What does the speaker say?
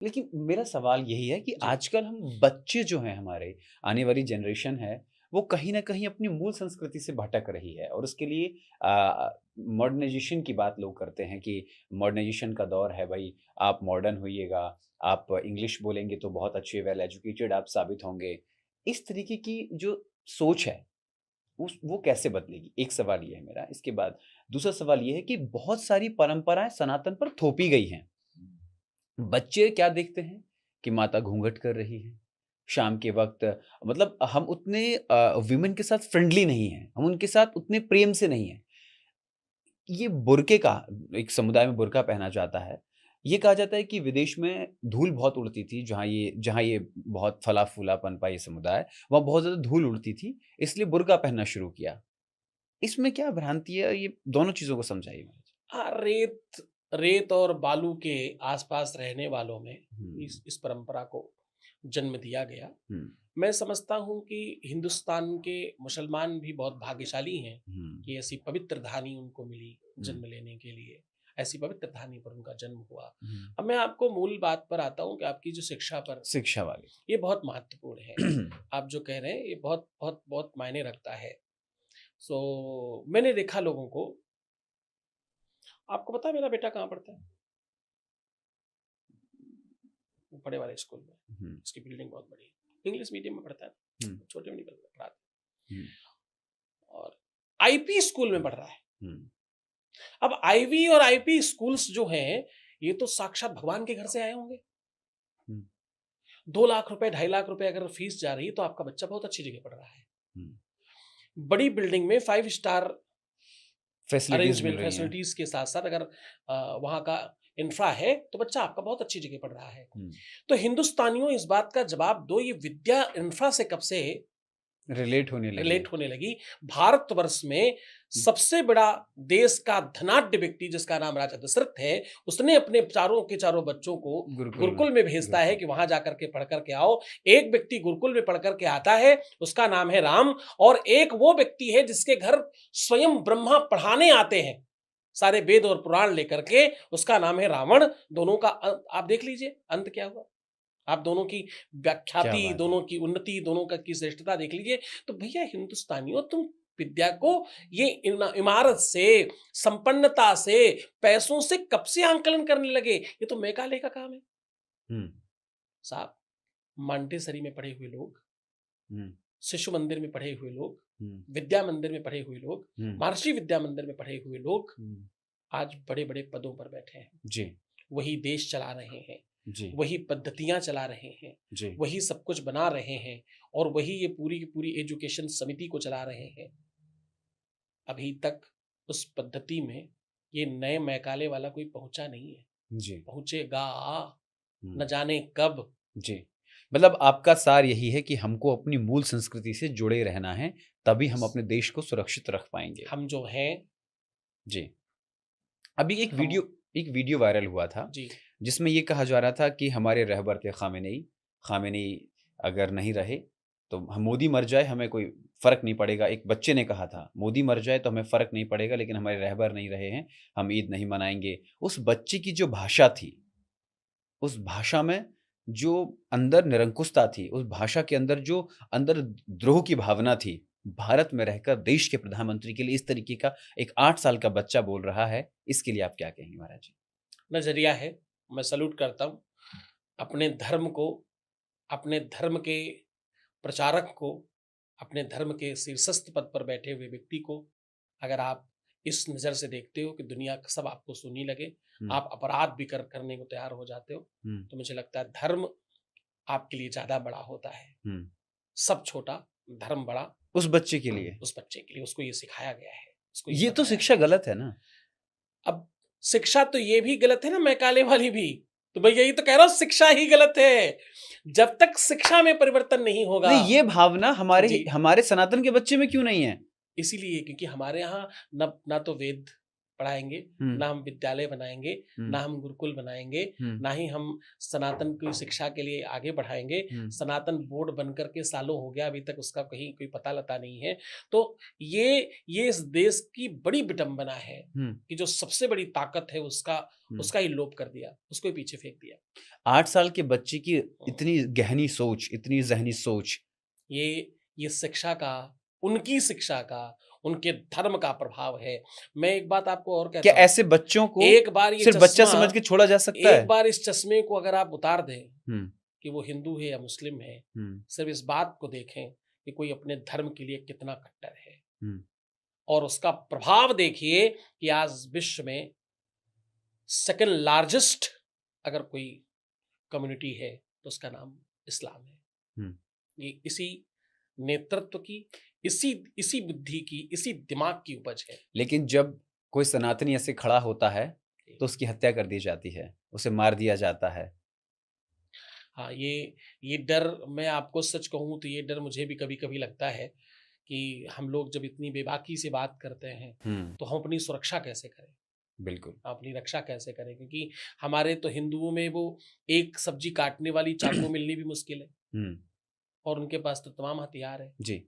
लेकिन मेरा सवाल यही है कि जी। आजकल हम बच्चे जो हैं हमारे, आने वाली जनरेशन है, वो कहीं न कहीं अपनी मूल संस्कृति से भटक रही है और उसके लिए मॉडर्नाइज़ेशन की बात लोग करते हैं कि मॉडर्नाइज़ेशन का दौर है भई, आप मॉडर्न होइएगा, आप इंग्लिश बोलेंगे तो बहुत अच्छे वेल एजुकेटेड आप साबित होंगे। इस तरीके की जो सोच है, उस वो कैसे बदलेगी? एक सवाल ये है मेरा। इसके बाद दूसरा सवाल ये है कि बहुत सारी परंपराएँ सनातन पर थोपी गई हैं। बच्चे क्या देखते हैं कि माता घूंघट कर रही है। शाम के वक़्त मतलब हम उतने वुमेन के साथ फ्रेंडली नहीं हैं, हम उनके साथ उतने प्रेम से नहीं हैं। ये बुर्के का एक समुदाय में बुर्का पहना जाता है। ये कहा जाता है कि विदेश में धूल बहुत उड़ती थी, जहाँ ये बहुत फला-फूला पनपा ये समुदाय, वहाँ बहुत ज़्यादा धूल उड़ती थी, इसलिए बुर्का पहनना शुरू किया। इसमें क्या भ्रांति है? ये दोनों चीज़ों को समझाइए मुझे। हाँ, रेत रेत और बालू के आसपास रहने वालों में हुँ, इस परंपरा को जन्म दिया गया। हुँ, मैं समझता हूँ कि हिंदुस्तान के मुसलमान भी बहुत भाग्यशाली हैं हुँ, कि ऐसी पवित्र धानी उनको मिली हुँ, जन्म लेने के लिए। ऐसी पवित्र धानी पर उनका जन्म हुआ। हुँ। अब मैं आपको मूल बात पर आता हूँ कि आपकी जो शिक्षा पर शिक्षा वाले। ये बहुत महत्वपूर्ण है। आप जो कह रहे हैं ये बहुत बहुत बहुत मायने रखता है। मैंने देखा लोगों को। आपको पता है मेरा बेटा कहाँ पढ़ता है? वो बड़े वाले स्कूल में। हुँ, उसकी बिल्डिंग बहुत बड़ी है। इंग्लिश मीडियम में पढ़ता है, हुँ, छोटे में नहीं पढ़ाते। हुँ, और आईपी स्कूल में पढ़ रहा है। हुँ, अब आईवी और आईपी स्कूल्स जो हैं, ये तो साक्षात भगवान के घर से आए होंगे। हुँ, 2 लाख रुपए, 2.5 लाख रुपए अगर फीस जा रही है, तो आपका बच्चा बहुत अच्छी जगह पढ़ रहा है। हुँ। बड़ी बिल्डिंग में 5 स्टार फैसिलिटीज़ मिल अरेंजमेंट रही हैं। फैसिलिटीज़ के साथ-साथ अगर वहाँ का इंफ्रा है, तो बच्चा आपका बहुत अच्छी जगह पढ़ रहा है। हुँ, तो हिंदुस्तानियों इस बात का जवाब दो, ये विद्या इंफ्रा से कब से रिलेट होने लगी रिलेट है। होने लगी। भारतवर्ष में हुँ, सबसे बड़ा देश का धनाढ्य व्यक्ति जिसका नाम राजा दशरथ है, उसने अपने चारों के चारों बच्चों को गुरुकुल में गुरुकुल में भेजता है गुरुकुल। कि वहां जाकर के पढ़ कर के आओ। एक व्यक्ति गुरुकुल में पढ़ कर के आता है, उसका नाम है राम। और एक वो व्यक्ति है जिसके घर स्वयं ब्रह्मा पढ़ाने आते हैं, सारे वेद और पुराण लेकर के, उसका नाम है रावण। दोनों का आप देख लीजिए अंत क्या हुआ। आप दोनों की क्या व्याख्याति, बात है! दोनों की उन्नति, दोनों का की श्रेष्ठता देख लीजिए। तो भैया हिंदुस्तानियों, तुम विद्या को ये इमारत से, संपन्नता से, पैसों से कब से आंकलन करने लगे? ये तो मेकाले का काम है। हुँ, साहब, मांटेसरी में पढ़े हुए लोग, हुँ, शिशु मंदिर में पढ़े हुए लोग, हुँ, विद्या मंदिर में पढ़े हुए लोग, हुँ, महर्षि विद्या मंदिर में पढ़े हुए लोग हुँ। आज बड़े-बड़े पदों पर बैठे हैं। जी, वही देश चला रहे हैं, जी, वही पद्धतियाँ चला रहे हैं, जी। वही सब कुछ बना रहे हैं और वही ये पूरी की पूरी एजुकेशन समिति को चला रहे हैं। अभी तक उस पद्धति में ये नए मैकाले वाला कोई पहुँचा नहीं है, जी, पहुँचेगा हुँ, न जाने कब। जी। मतलब आपका सार यही है कि हमको अपनी मूल संस्कृति से जुड़े रहना है, तभी हम बस अपने देश को सुरक्षित रख पाएँगे। हम जो हैं, जी। अभी हम एक वीडियो वायरल हुआ था, जी, जिसमें ये कहा जा रहा था कि हमारे रहबर थे ख़ामेनेई, ख़ामेनेई अगर नहीं रहे, तो हम मोदी मर जाए हमें कोई फ़र्क नहीं पड़ेगा। एक बच्चे ने कहा था, मोदी मर जाए तो हमें फ़र्क नहीं पड़ेगा लेकिन हमारे रहबर नहीं रहे हैं, हम ईद नहीं मनाएँगे। उस बच्चे की जो भाषा थी, उस भाषा में जो अंदर निरंकुशता थी, उस भाषा के अंदर जो अंदर द्रोह की भावना थी, भारत में रहकर देश के प्रधानमंत्री के लिए इस तरीके का एक 8 साल का बच्चा बोल रहा है, इसके लिए आप क्या कहेंगे महाराज जी? नज़रिया है। मैं सैल्यूट करता हूँ। अपने धर्म को, अपने धर्म के प्रचारक को, अपने धर्म के शीर्षस्थ पद पर बैठे हुए व्यक्ति को अगर आप इस नज़र से देखते हो कि दुनिया का सब आपको सुनने लगे, हुँ, आप अपराध भी करने को तैयार हो जाते हो, हुँ, तो मुझे लगता है धर्म आपके लिए ज़्यादा बड़ा होता है। हुँ। सब छोटा, धर्म बड़ा। उस बच्चे के लिए। उस बच्चे के लिए उसको ये सिखाया गया है, उसको ये ये तो बताया शिक्षा गया है। गलत है ना? अब शिक्षा तो ये भी गलत है ना, मैकाले वाली भी। तो मैं यही तो कह रहा हूँ, शिक्षा ही गलत है। जब तक शिक्षा में परिवर्तन नहीं होगा। नहीं, ये भावना जी, हमारे सनातन के बच्चे में क्यों नहीं है? इसीलिए क्योंकि हमारे यहाँ ना ना तो वेद पढ़ाएंगे, हुँ, ना हम विद्यालय बनाएंगे, हुँ, ना हम गुरुकुल बनाएंगे, हुँ, ना ही हम सनातन की शिक्षा के लिए आगे बढ़ाएंगे। हुँ, सनातन बोर्ड बन करके सालों हो गया, अभी तक उसका कहीं कोई पता लता नहीं है। तो ये इस देश की बड़ी विडंबना है हुँ, कि जो सबसे बड़ी ताकत है उसका हुँ। उसका ही लोप कर दिया, उसको ही पीछे फेंक दिया। 8 साल के बच्चे की हम्म, इतनी गहनी सोच, इतनी ज़हनी सोच। ये शिक्षा का, उनकी शिक्षा का, उनके धर्म का प्रभाव है। मैं एक बात आपको और क्या कहता हूँ, ऐसे बच्चों को एक बार ये सिर्फ़ बच्चा चश्मा समझ के छोड़ा जा सकता एक है? बार इस चश्मे को अगर आप उतार दें हुँ, कि वो हिंदू है या मुस्लिम है, हुँ, सिर्फ इस बात को देखें कि कोई अपने धर्म के लिए कितना कट्टर है, हुँ, और उसका प्रभाव देखिए कि आज विश्व में सेकंड लार्जेस्ट अगर कोई कम्युनिटी है तो उसका नाम इस्लाम है। हुँ। ये इसी नेतृत्व की, इसी इसी बुद्धि की, इसी दिमाग की उपज है। लेकिन जब कोई सनातनी ऐसे खड़ा होता है, जी। तो उसकी हत्या कर दी जाती है, उसे मार दिया जाता है। हाँ, ये डर, मैं आपको सच कहूँ तो ये डर मुझे भी कभी-कभी लगता है कि हम लोग जब इतनी बेबाकी से बात करते हैं, हुँ, तो हम अपनी सुरक्षा कैसे करें? बिल्कुल। अपनी रक्षा कैसे करें? क्योंकि हमारे तो हिंदुओं में वो एक सब्जी काटने वाली चाकू मिलनी भी मुश्किल है, हुँ, और उनके पास तो तमाम हथियार हैं। जी।